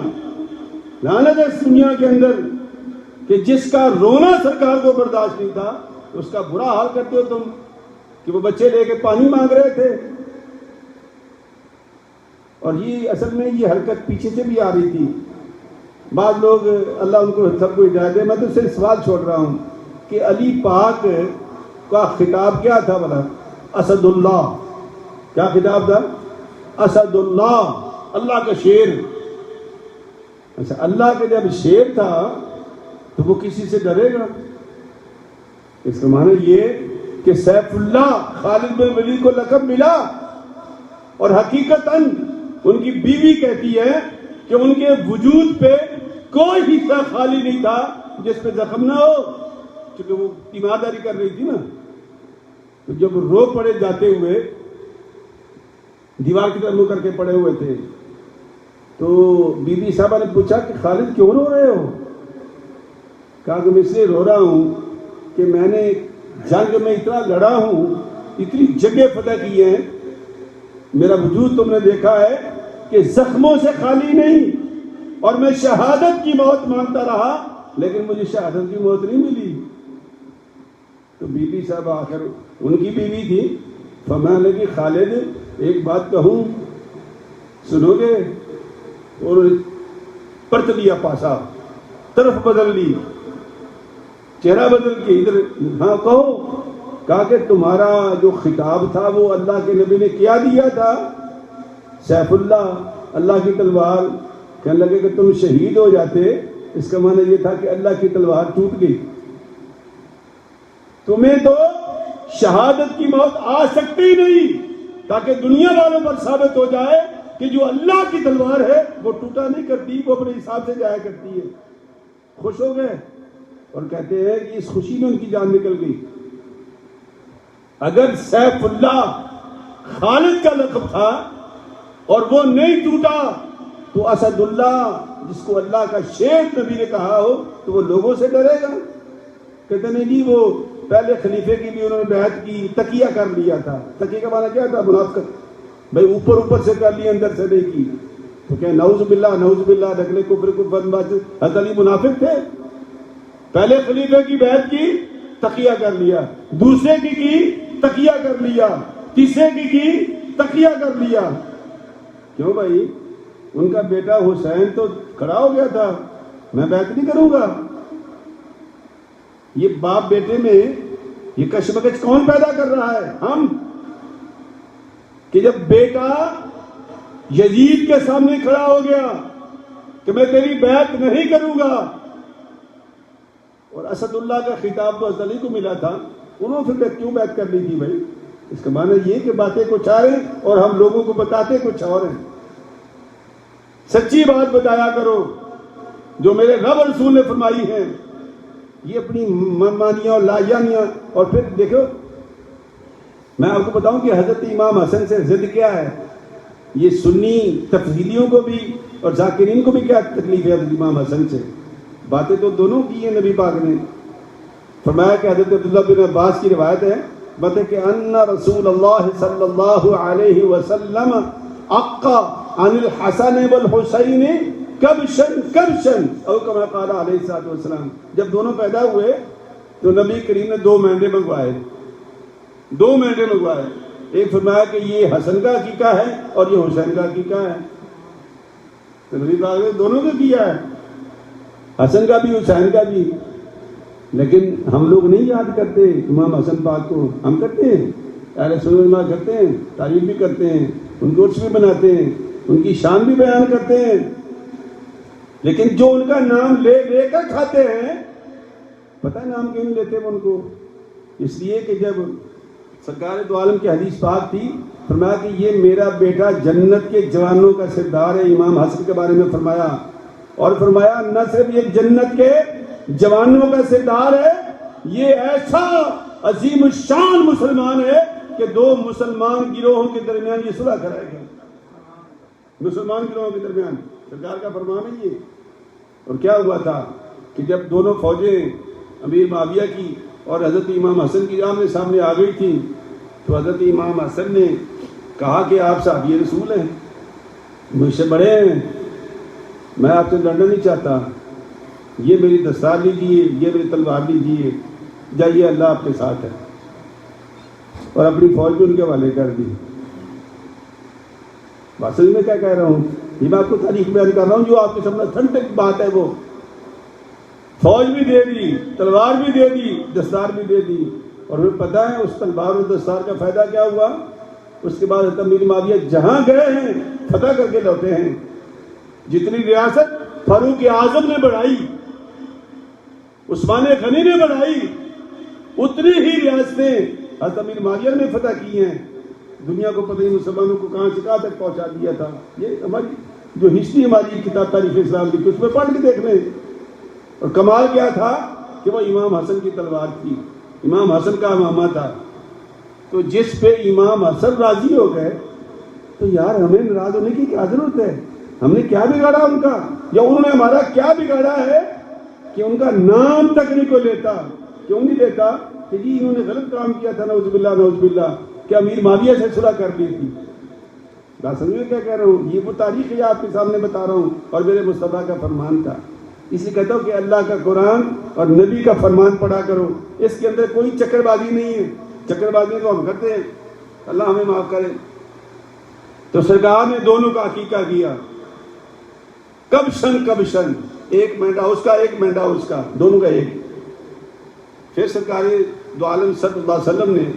لعنت ہے اس دنیا کے اندر کہ جس کا رونا سرکار کو برداشت نہیں تھا اس کا برا حال کرتے ہو تم، کہ وہ بچے لے کے پانی مانگ رہے تھے۔ اور یہ اصل میں یہ حرکت پیچھے سے بھی آ رہی تھی۔ بعض لوگ، اللہ ان کو سب کو ہدایت دے، میں تو صرف سوال چھوڑ رہا ہوں کہ علی پاک کا خطاب کیا تھا بھلا؟ اسد اللہ، کیا خطاب تھا؟ اسد اللہ، اللہ کا شیر۔ اچھا، اللہ کا جب شیر تھا تو وہ کسی سے ڈرے گا؟ اس کا معنی یہ کہ سیف اللہ خالد بن ولید کو لقب ملا، اور حقیقتاً ان کی بیوی کہتی ہے کہ ان کے وجود پہ کوئی حصہ خالی نہیں تھا جس پہ زخم نہ ہو، کیونکہ وہ تیمارداری کر رہی تھی نا۔ تو جب رو پڑے جاتے ہوئے، دیوار کی طرف منہ کر کے پڑے ہوئے تھے، تو بی بی صاحبہ نے پوچھا کہ خالد کیوں رو رہے ہو؟ کہا کہ میں اس لیے رو رہا ہوں کہ میں نے جنگ میں اتنا لڑا ہوں، اتنی جگہ فتح کی ہیں، میرا وجود تم نے دیکھا ہے کہ زخموں سے خالی نہیں، اور میں شہادت کی موت مانگتا رہا لیکن مجھے شہادت کی موت نہیں ملی۔ تو بی بی صاحب آخر ان کی بیوی تھی، فرمانے لگی خالد ایک بات کہوں، سنو گے؟ اور پرت لیا پاسا، طرف بدل لی، چہرہ بدل کے ادھر، ہاں کہو۔ کہا کہ تمہارا جو خطاب تھا وہ اللہ کے نبی نے کیا دیا تھا؟ سیف اللہ، اللہ کی تلوار۔ کہنے لگے کہ تم شہید ہو جاتے، اس کا معنی یہ تھا کہ اللہ کی تلوار ٹوٹ گئی، تمہیں تو شہادت کی موت آ سکتی ہی نہیں، تاکہ دنیا والوں پر ثابت ہو جائے کہ جو اللہ کی تلوار ہے وہ ٹوٹا نہیں کرتی، وہ اپنے حساب سے جایا کرتی ہے۔ خوش ہو گئے اور کہتے ہیں کہ اس خوشی میں ان کی جان نکل گئی۔ اگر سیف اللہ خالد کا لقب تھا اور وہ نہیں ٹوٹا تو اسد اللہ، جس کو اللہ کا شیر نبی نے کہا ہو، تو وہ لوگوں سے ڈرے گا؟ کہتے نہیں جی وہ پہلے خلیفے کی بھی انہوں نے بیعت کی، تکیہ کر لیا تھا۔ تکیہ کا معنی کیا تھا؟ منافقت، بھائی اوپر سے کر لی، اندر سے نہیں کی۔ تو کہ نعوذ باللہ ڈھکنے کفر حضرت علی منافق تھے؟ پہلے خلیفے کی بیعت کی، تقیہ کر لیا، دوسرے کی تقیہ کر لیا، تیسرے کی تقیہ کر لیا۔ کیوں بھائی؟ ان کا بیٹا حسین تو کھڑا ہو گیا تھا، میں بیعت نہیں کروں گا؟ یہ باپ بیٹے میں یہ کشمکش کون پیدا کر رہا ہے؟ ہم، کہ جب بیٹا یزید کے سامنے کھڑا ہو گیا کہ میں تیری بیعت نہیں کروں گا، اور اسد اللہ کا خطاب تو حضرت علی کو ملا تھا، انہوں نے پھر کیوں بیعت کر لی تھی بھائی؟ اس کا معنی یہ کہ باتیں کچھ آ رہے ہیں اور ہم لوگوں کو بتاتے کچھ اور ہیں۔ سچی بات بتایا کرو جو میرے رب رسول نے فرمائی ہے، یہ اپنی منمانیاں اور لایانیاں۔ اور پھر دیکھو، میں آپ کو بتاؤں کہ حضرت امام حسن سے ضد کیا ہے، یہ سنی تفضیلیوں کو بھی اور ذاکرین کو بھی کیا تکلیف ہے حضرت امام حسن سے؟ باتیں تو دونوں کی ہیں نبی پاک نے۔ فرمایا کہ حضرت عبداللہ بن عباس کی روایت ہے، بتا کہ ان رسول اللہ صلی اللہ علیہ وسلم اقا عن الحسن والحسین کبشن او کما قال علیہ الصلوۃ والسلام۔ جب دونوں پیدا ہوئے تو نبی کریم نے 2 مینڈے منگوائے، 2 مینڈے منگوائے۔ ایک فرمایا کہ یہ حسن کا عقیقہ ہے اور یہ حسین کا عقیقہ ہے۔ تو نبی پاک نے دونوں کا کیا ہے، حسن کا بھی حسین کا بھی۔ لیکن ہم لوگ نہیں یاد کرتے امام حسن پاک کو، ہم کرتے ہیں، اہل سنت والجماعت کرتے ہیں، تعریف بھی کرتے ہیں، ان کو عرس بھی بناتے ہیں، ان کی شان بھی بیان کرتے ہیں، لیکن جو ان کا نام لے کر کھاتے ہیں، پتہ ہے نام کیوں نہیں لیتے ان کو؟ اس لیے کہ جب سرکار دو عالم کی حدیث پاک تھی، فرمایا کہ یہ میرا بیٹا جنت کے جوانوں کا سردار ہے، امام حسن کے بارے میں فرمایا، اور فرمایا نہ صرف یہ جنت کے جوانوں کا سردار ہے، یہ ایسا عظیم الشان مسلمان ہے کہ 2 مسلمان گروہوں کے درمیان یہ صلح کرائے گا۔ مسلمان گروہوں کے درمیان سرکار کا فرمان ہے یہ۔ اور کیا ہوا تھا کہ جب دونوں فوجیں امیر معاویہ کی اور حضرت امام حسن کی آمنے سامنے آ گئی تھی، تو حضرت امام حسن نے کہا کہ آپ صحابی رسول ہیں، مجھ سے بڑے ہیں، میں آپ سے لڑنا نہیں چاہتا، یہ میری دستار لیجیے، یہ میری تلوار لیجیے، جائیے اللہ آپ کے ساتھ ہے، اور اپنی فوج بھی ان کے حوالے کر دی۔ بات میں کیا کہہ رہا ہوں، یہ میں آپ کو تاریخ بیان کر رہا ہوں جو آپ کے سامنے ٹھنڈک بات ہے۔ وہ فوج بھی دے دی، تلوار بھی دے دی، دستار بھی دے دی، اور ہمیں پتہ ہے اس تلوار اور دستار کا فائدہ کیا ہوا؟ اس کے بعد حضرت امیر معاویہ جہاں گئے ہیں فتح کر کے لوٹے ہیں۔ جتنی ریاست فاروق اعظم نے بڑھائی، عثمان غنی نے بڑھائی، اتنی ہی ریاستیں حضرت امیر معاویہ نے فتح کی ہیں۔ دنیا کو پتہ نہیں مسلمانوں کو کہاں سے کہاں تک پہنچا دیا تھا۔ یہ ہماری جو ہسٹری ہماری کتاب تاریخ اسلام کی، اس میں پڑھ کے دیکھ لیں۔ اور کمال کیا تھا کہ وہ امام حسن کی تلوار تھی، امام حسن کا امامہ تھا۔ تو جس پہ امام حسن راضی ہو گئے تو یار ہمیں ناراض ہونے کی کیا ضرورت ہے؟ ہم نے کیا بگاڑا ان کا، یا انہوں نے ہمارا کیا بگاڑا ہے کہ ان کا نام تک نہیں کوئی لیتا؟ کیوں نہیں لیتا؟ کہ جی انہوں نے غلط کام کیا تھا، نعوذ باللہ، کہ امیر معاویہ سے صلح کر لی تھی۔ بات سمجھ میں کیا کہہ رہا ہوں؟ یہ وہ تاریخ ہے آپ کے سامنے بتا رہا ہوں، اور میرے مصطفیٰ کا فرمان تھا۔ اس لیے کہتا ہوں کہ اللہ کا قرآن اور نبی کا فرمان پڑھا کرو، اس کے اندر کوئی چکر بازی نہیں ہے۔ چکر بازی تو ہم کرتے ہیں، اللہ ہمیں معاف کرے۔ تو سرکار نے دونوں کا عقیقہ کیا، کبشن، ایک مینڈا اس کا، ایک مینڈا اس کا، دونوں کا ایک۔ پھر سرکار دو عالم صلی اللہ علیہ وسلم نے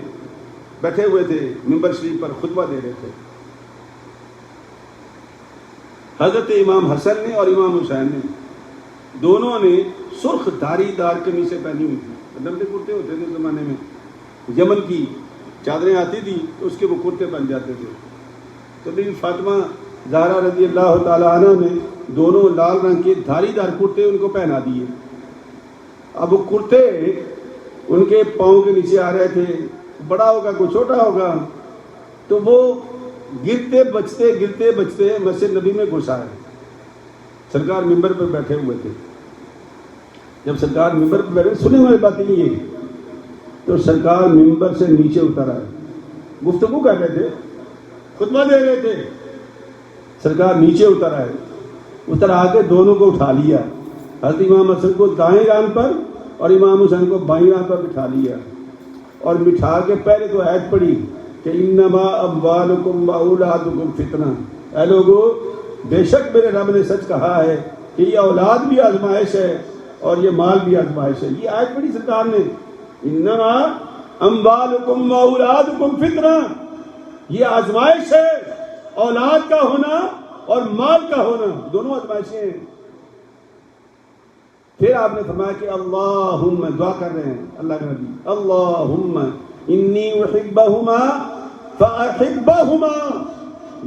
بیٹھے ہوئے تھے منبر شریف پر، خطبہ دے رہے تھے۔ حضرت امام حسن نے اور امام حسین نے دونوں نے سرخ دھاری دار قمیصیں پہنی ہوئی تھی، لمبے کرتے ہوتے تھے اس زمانے میں، یمن کی چادریں آتی تھی تو اس کے وہ کرتے بن جاتے تھے۔ تو بی فاطمہ زہرا رضی اللہ تعالی عنہ نے دونوں لال رنگ کے دھاری دار کرتے ان کو پہنا دیے۔ اب وہ کرتے ان کے پاؤں کے نیچے آ رہے تھے، بڑا ہوگا کوئی چھوٹا ہوگا، تو وہ گرتے بچتے مسجد نبی میں گھس آئے۔ سرکار ممبر پر بیٹھے ہوئے تھے. جب سرکار ممبر پر بیٹھے, سننے والی باتیں نہیں ہے, تو سرکار ممبر سے نیچے اتر آئے, گفتگو کر رہے تھے, خطبہ دے رہے تھے. سرکار نیچے اتر آئے, اتر آ کے دونوں کو اٹھا لیا, حضرت امام حسن کو دائیں ران پر اور امام حسین کو بائیں ران پر بٹھا لیا, اور بٹھا کے پہلے تو آیت پڑھی کہ انما اموالکم و اولادکم فتنہ, اے لوگو بے شک میرے رب نے سچ کہا ہے کہ یہ اولاد بھی آزمائش ہے اور یہ مال بھی آزمائش ہے. یہ آیت پڑھی سرکار نے, انما اموالکم و اولادکم فتنہ, یہ آزمائش ہے, اولاد کا ہونا اور مال کا ہونا دونوں آزمائشیں ہیں. پھر آپ نے فرمایا کہ اللہم, دعا کر رہے ہیں اللہ کے نبی, اللہم انی احبہما فاحبہما,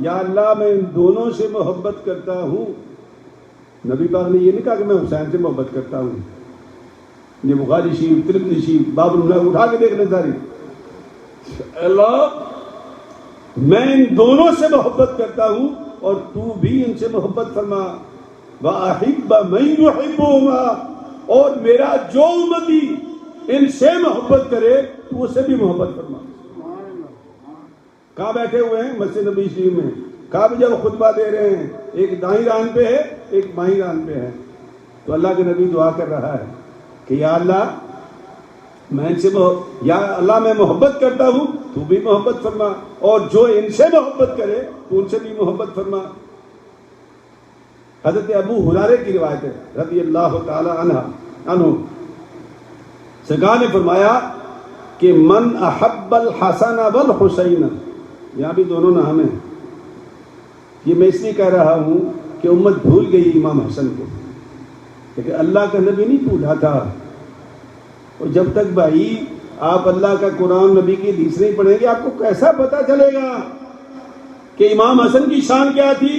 یا اللہ میں ان دونوں سے محبت کرتا ہوں. نبی پاک نے یہ نہیں کہا کہ میں حسین سے محبت کرتا ہوں. یہ بخاری شریف, ترمذی شریف, باب اللہ اٹھا کے دیکھ لیں ساری. اللہ میں ان دونوں سے محبت کرتا ہوں اور تو بھی ان سے محبت فرما. وَأَحِبَّ مَن يُحِبُّهُمَا, اور میرا جو امتی ان سے محبت کرے تو اسے بھی محبت فرما. کہاں بیٹھے ہوئے ہیں؟ مسجد نبی شریف میں. کہاں بھی جب خطبہ دے رہے ہیں, ایک دائیں ران پہ ہے ایک بائیں ران پہ ہے, تو اللہ کے نبی دعا کر رہا ہے کہ یا اللہ میں ان سے یا اللہ میں محبت کرتا ہوں تو بھی محبت فرما, اور جو ان سے محبت کرے تو ان سے بھی محبت فرما. حضرت ابو ہریرہ کی روایت ہے رضی اللہ تعالی عنہ, سرکار نے فرمایا کہ من احب الحسن والحسین, یہاں بھی دونوں نام ہیں. یہ میں اس لیے کہہ رہا ہوں کہ امت بھول گئی امام حسن کو, لیکن اللہ کا نبی نہیں بھولا تھا. اور جب تک بھائی آپ اللہ کا قرآن نبی کی حدیث نہیں پڑھیں گے, آپ کو کیسا پتہ چلے گا کہ امام حسن کی شان کیا تھی؟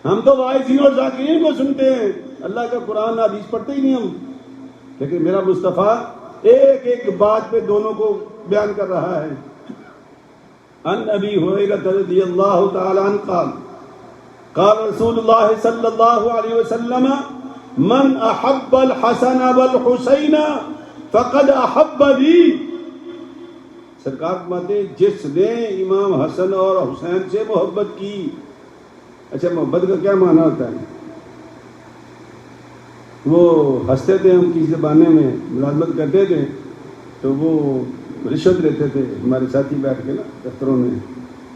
ہم تو واعظین اور ذاکرین کو سنتے ہیں, اللہ کا قرآن حدیث پڑھتے ہی نہیں ہم. لیکن میرا مصطفیٰ ایک ایک بات پہ دونوں کو بیان کر رہا ہے. عن ابی ہریرہ رضی اللہ تعالی عنہ قال قال رسول اللہ صلی اللہ علیہ وسلم من احب الحسن والحسین فقد احب لی. سرکار فرماتے ہیں جس نے امام حسن اور حسین سے محبت کی. اچھا, محبت کا کیا معنی ہوتا ہے؟ وہ ہنستے تھے, ہم کسی زمانے میں ملازمت کرتے تھے تو وہ رشوت لیتے تھے ہمارے ساتھی بیٹھ کے نا دفتروں میں,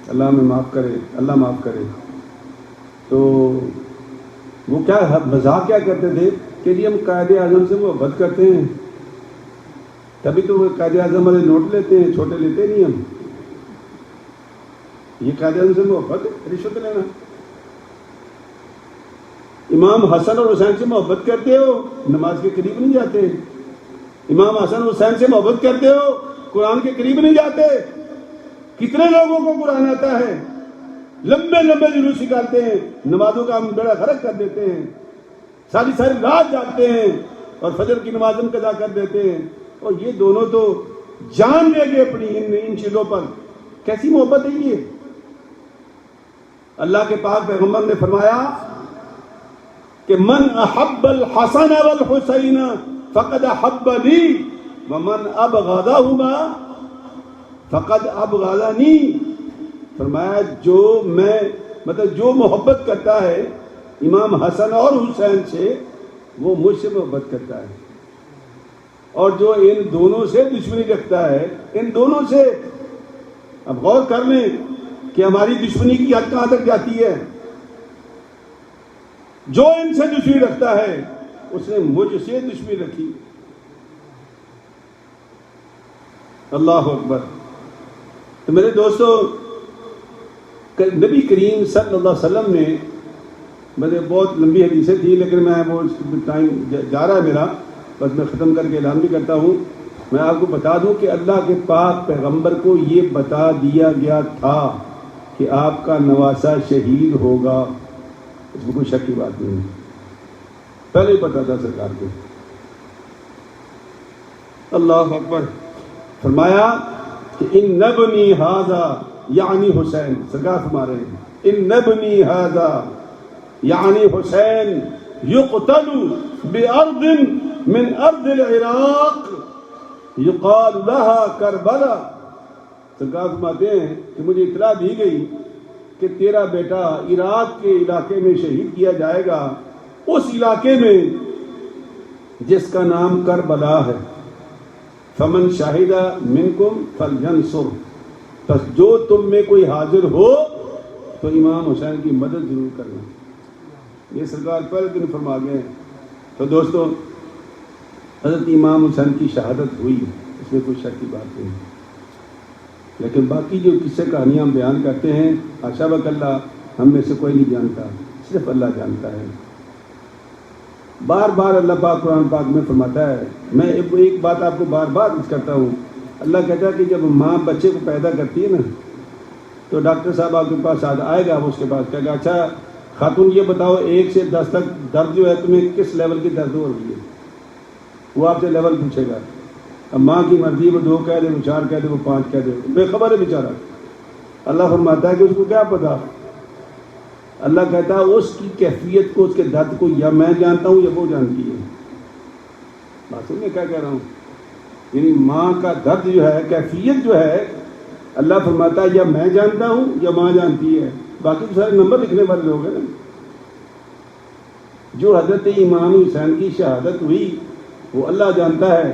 اللہ ہمیں معاف کرے, اللہ معاف کرے. تو وہ کیا مذاق کیا کرتے تھے کہ جی ہم قائد اعظم سے محبت کرتے ہیں, تبھی تو وہ قائد اعظم والے نوٹ لیتے ہیں, چھوٹے لیتے نہیں ہم. یہ قائد اعظم سے محبت ہے, رشوت لینا. امام حسن اور حسین سے محبت کرتے ہو, نماز کے قریب نہیں جاتے. امام حسن اور حسین سے محبت کرتے ہو, قرآن کے قریب نہیں جاتے. کتنے لوگوں کو قرآن آتا ہے, لمبے لمبے جلوس نکالتے ہیں, نمازوں کا ہم بیڑا غرق کر دیتے ہیں, ساری ساری رات جاگتے ہیں اور فجر کی نماز ہم قضا کر دیتے ہیں. اور یہ دونوں تو جان دے گئے اپنی ان چیزوں پر. کیسی محبت ہے یہ؟ اللہ کے پاک پیغمبر نے فرمایا کہ من احب الحسن والحسین فقد احب لی ومن ابغضہما فقد ابغضنی. فرمایا جو میں جو محبت کرتا ہے امام حسن اور حسین سے وہ مجھ سے محبت کرتا ہے, اور جو ان دونوں سے دشمنی رکھتا ہے, ان دونوں سے. اب غور کر لیں کہ ہماری دشمنی کی حد کہاں تک جاتی ہے. جو ان سے دشمنی رکھتا ہے اس نے مجھ سے دشمنی رکھی. اللہ اکبر. تو میرے دوستو, نبی کریم صلی اللہ علیہ وسلم نے, میرے بہت لمبی حدیثیں تھی لیکن میں وہ ٹائم جا رہا ہے میرا, بس میں ختم کر کے اعلان بھی کرتا ہوں. میں آپ کو بتا دوں کہ اللہ کے پاک پیغمبر کو یہ بتا دیا گیا تھا کہ آپ کا نواسہ شہید ہوگا, اس میں کوئی شک کی بات نہیں, پہلے ہی پتا تھا سرکار کو. اللہ اکبر. فرمایا کہ ان نبنی ھذا یعنی حسین, سرکار فرما رہے ہیں ان نبنی ھذا یعنی حسین یقتل بأرض من ارض العراق یقال لها کربلا. سرکار فرماتے ہیں کہ مجھے اطلاع دی گئی کہ تیرا بیٹا عراق کے علاقے میں شہید کیا جائے گا، اس علاقے میں جس کا نام کربلا ہے. فمن شاہد منکم فلینصر، بس جو تم میں کوئی حاضر ہو تو امام حسین کی مدد ضرور کرنا. یہ سرکار پہلے دن فرما گئے ہیں. تو دوستو حضرت امام حسین کی شہادت ہوئی، اس میں کوئی شک کی بات نہیں، لیکن باقی جو قصے کہانیاں ہم بیان کرتے ہیں حاشا وک اللہ، ہم میں سے کوئی نہیں جانتا، صرف اللہ جانتا ہے. بار بار اللہ پاک قرآن پاک میں فرماتا ہے، میں ایک بات آپ کو بار بار عرض کرتا ہوں. اللہ کہتا ہے کہ جب ماں بچے کو پیدا کرتی ہے نا تو ڈاکٹر صاحب آپ کے پاس آئے گا، وہ اس کے پاس کہے گا اچھا خاتون یہ بتاؤ 1 سے 10 تک درد جو ہے تمہیں کس لیول کی درد ہو رہی ہے. وہ آپ سے لیول پوچھے گا. اب ماں کی مرضی، وہ 2 کہہ دے، وہ 4 کہہ دے، وہ 5 کہہ دے، بے خبر ہے بیچارہ. اللہ فرماتا ہے کہ اس کو کیا پتا. اللہ کہتا ہے اس کی کیفیت کو، اس کے درد کو یا میں جانتا ہوں یا وہ جانتی ہے. بات سمجھے کیا کہہ رہا ہوں؟ یعنی ماں کا درد جو ہے، کیفیت جو ہے، اللہ فرماتا ہے یا میں جانتا ہوں یا ماں جانتی ہے. باقی تو سارے نمبر لکھنے والے لوگ ہیں نا. جو حضرت امام حسین کی شہادت ہوئی وہ اللہ جانتا ہے،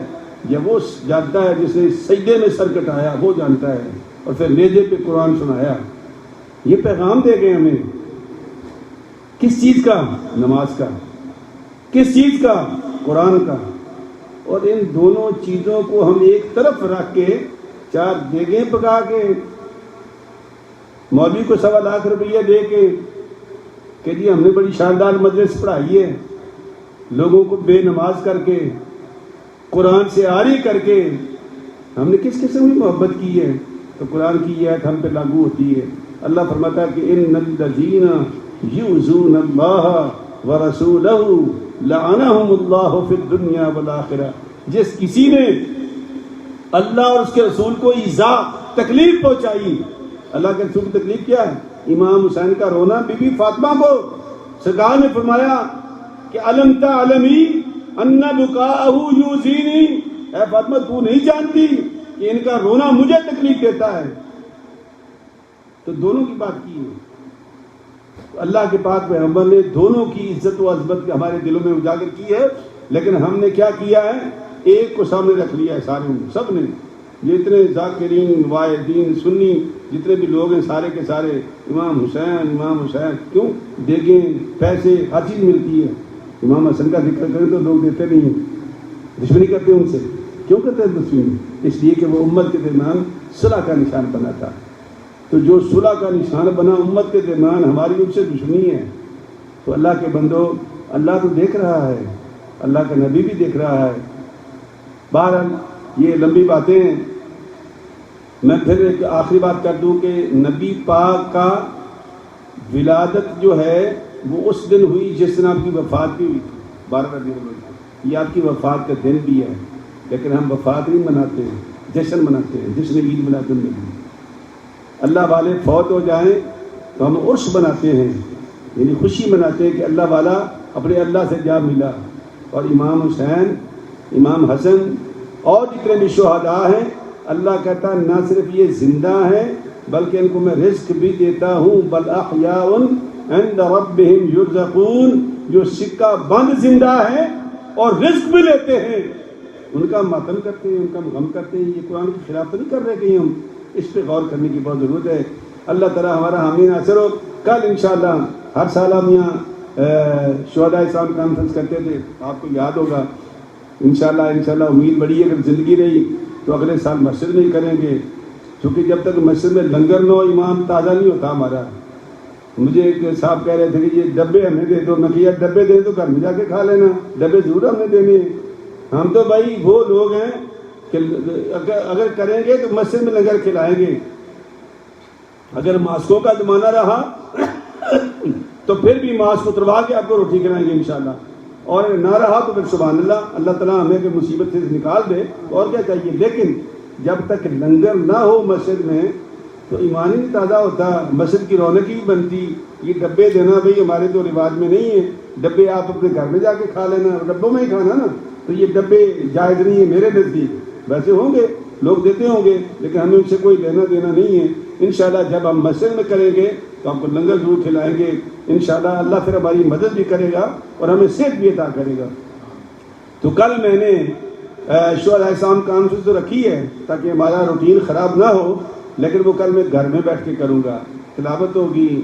یا وہ جانتا ہے جس نے سجدے میں سر کٹایا وہ جانتا ہے، اور پھر نیزے پہ قرآن سنایا. یہ پیغام دے گئے ہمیں کس چیز کا؟ نماز کا. کس چیز کا؟ قرآن کا. اور ان دونوں چیزوں کو ہم ایک طرف رکھ کے 4 دیگیں پکا کے مولوی کو 1.25 لاکھ روپیہ دے کے کہ جی ہم نے بڑی شاندار مجلس پڑھائی ہے، لوگوں کو بے نماز کر کے، قرآن سے عاری کر کے ہم نے کس قسم کی محبت کی ہے. تو قرآن کی یہ آیت ہم پہ لاگو ہوتی ہے. اللہ فرماتا ہے کہ ان الذین یؤذون اللہ ورسولہ لعنہم اللہ فی الدنیا والآخرہ. جس کسی نے اللہ اور اس کے رسول کو ایذا، تکلیف پہنچائی. اللہ کے رسول کی تکلیف کیا ہے؟ امام حسین کا رونا. بی بی فاطمہ کو سرکار نے فرمایا کہ علم تعلمی ان بکاءہ یؤذینی، اے فاطمہ تو نہیں جانتی کہ ان کا رونا مجھے تکلیف دیتا ہے. تو دونوں کی بات کی ہے. اللہ کے پاک پیغمبر نے دونوں کی عزت و عظمت ہمارے دلوں میں اجاگر کی ہے، لیکن ہم نے کیا کیا ہے؟ ایک کو سامنے رکھ لیا ہے. سارے سب نے، جتنے ذاکرین، واعدین، سنی جتنے بھی لوگ ہیں سارے کے سارے امام حسین امام حسین. کیوں؟ دیگیں، پیسے، ہر چیز ملتی ہے. امام حسن کا ذکر کریں تو لوگ دیتے نہیں ہیں، دشمنی کرتے ہیں ان سے. کیوں کرتے ہیں دشمنی؟ اس لیے کہ وہ امت کے درمیان صلح کا نشان بنا تھا. تو جو صلح کا نشان بنا امت کے درمیان، ہماری ان سے دشمنی ہے. تو اللہ کے بندو، اللہ تو دیکھ رہا ہے، اللہ کا نبی بھی دیکھ رہا ہے. بہرحال یہ لمبی باتیں ہیں. میں پھر ایک آخری بات کر دوں کہ نبی پاک کا ولادت جو ہے وہ اس دن ہوئی جس دن آپ کی وفات بھی ہوئی تھی. 12 دن یہ آپ کی وفات کا دن بھی ہے، لیکن ہم وفات نہیں مناتے ہیں، جشن مناتے ہیں. جشن عید میلاد النبی. اللہ والے فوت ہو جائیں تو ہم عرس مناتے ہیں، یعنی خوشی مناتے ہیں کہ اللہ والا اپنے اللہ سے جا ملا. اور امام حسین، امام حسن اور جتنے بھی شہداء ہیں، اللہ کہتا نہ صرف یہ زندہ ہیں بلکہ ان کو میں رزق بھی دیتا ہوں. بل احیاء عند ربهم یرزقون. جو سکہ بند زندہ ہیں اور رزق بھی لیتے ہیں، ان کا ماتم کرتے ہیں، ان کا غم کرتے ہیں. یہ قرآن کی خلاف نہیں کر رہے کہیں ہم؟ اس پہ غور کرنے کی بہت ضرورت ہے. اللہ تعالیٰ ہمارا حامی ناصر ہو. کل انشاءاللہ ہر سال ہم یہاں شہداء اسلام کانفرنس کرتے تھے، آپ کو یاد ہوگا. انشاءاللہ امید بڑی ہے کہ زندگی رہی تو اگلے سال مسجد میں ہی کریں گے، کیونکہ جب تک مسجد میں لنگر نہ ہو امام تازہ نہیں ہوتا ہمارا. مجھے ایک صاحب کہہ رہے تھے کہ یہ ڈبے ہمیں دے دو. میں کہ یار ڈبے دے تو گھر میں جا کے کھا لینا، ڈبے ضرور ہم نے دینے ہیں. ہم تو بھائی وہ لوگ ہیں کہ اگر کریں گے تو مسجد میں لنگر کھلائیں گے. اگر ماسکوں کا زمانہ رہا تو پھر بھی ماسک اتروا کے آپ کو روٹی کھلائیں گے انشاءاللہ. اور اگر نہ رہا تو پھر سبحان اللہ تعالیٰ ہمیں کہ مصیبت سے نکال دے. اور کیا چاہیے؟ لیکن جب تک لنگر نہ ہو مسجد میں تو ایمان ہی نہیں تازہ ہوتا، مسجد کی رونق ہی بنتی۔ یہ ڈبے دینا بھئی ہمارے تو رواج میں نہیں ہے، ڈبے آپ اپنے گھر میں جا کے کھا لینا، ڈبوں میں ہی کھانا نا، تو یہ ڈبے جائز نہیں ہے میرے نزدیک۔ ویسے ہوں گے لوگ دیتے ہوں گے لیکن ہمیں ان سے کوئی لینا دینا نہیں ہے۔ انشاءاللہ جب ہم مسجد میں کریں گے تو آپ کو لنگر ضرور کھلائیں گے انشاءاللہ، اللہ پھر ہماری مدد بھی کرے گا اور ہمیں صحت بھی عطا کرے گا۔ تو کل میں نے شہداء احسان کانفرنس تو رکھی ہے تاکہ ہمارا روٹین خراب نہ ہو، لیکن وہ کل میں گھر میں بیٹھ کے کروں گا، تلاوت ہوگی،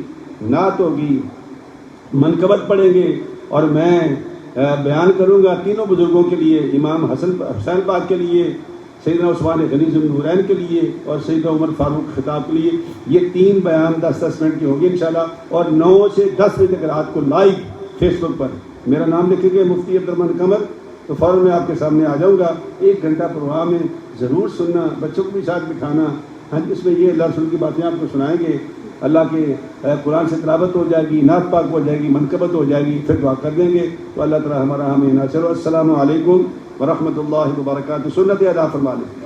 نعت ہوگی، منقبت پڑھیں گے اور میں بیان کروں گا تینوں بزرگوں کے لیے، امام حسین پاک کے لیے، سیدنا عثمان غنی ذو النورین کے لیے اور سیدنا عمر فاروق خطاب کے لیے۔ یہ 3 بیان 10-10 منٹ کے ہوں گے انشاءاللہ، اور 9 سے 10 بجے تک رات کو لائیو فیس بک پر میرا نام لکھیں گے مفتی عبدالرحمن قمر، تو فوراً میں آپ کے سامنے آ جاؤں گا۔ 1 گھنٹہ پروگرام ہے، ضرور سننا، بچوں کو بھی ساتھ بٹھانا۔ ہاں اس میں یہ اللہ رسول کی باتیں آپ کو سنائیں گے، اللہ کے قرآن سے تلاوت ہو جائے گی، نعت پاک ہو جائے گی، منقبت ہو جائے گی، پھر دعا کر دیں گے تو اللہ تعالیٰ ہمارا ہمیں ناصر۔ السلام علیکم ورحمۃ اللہ وبرکاتہ۔ سنت ادا فرما لیں۔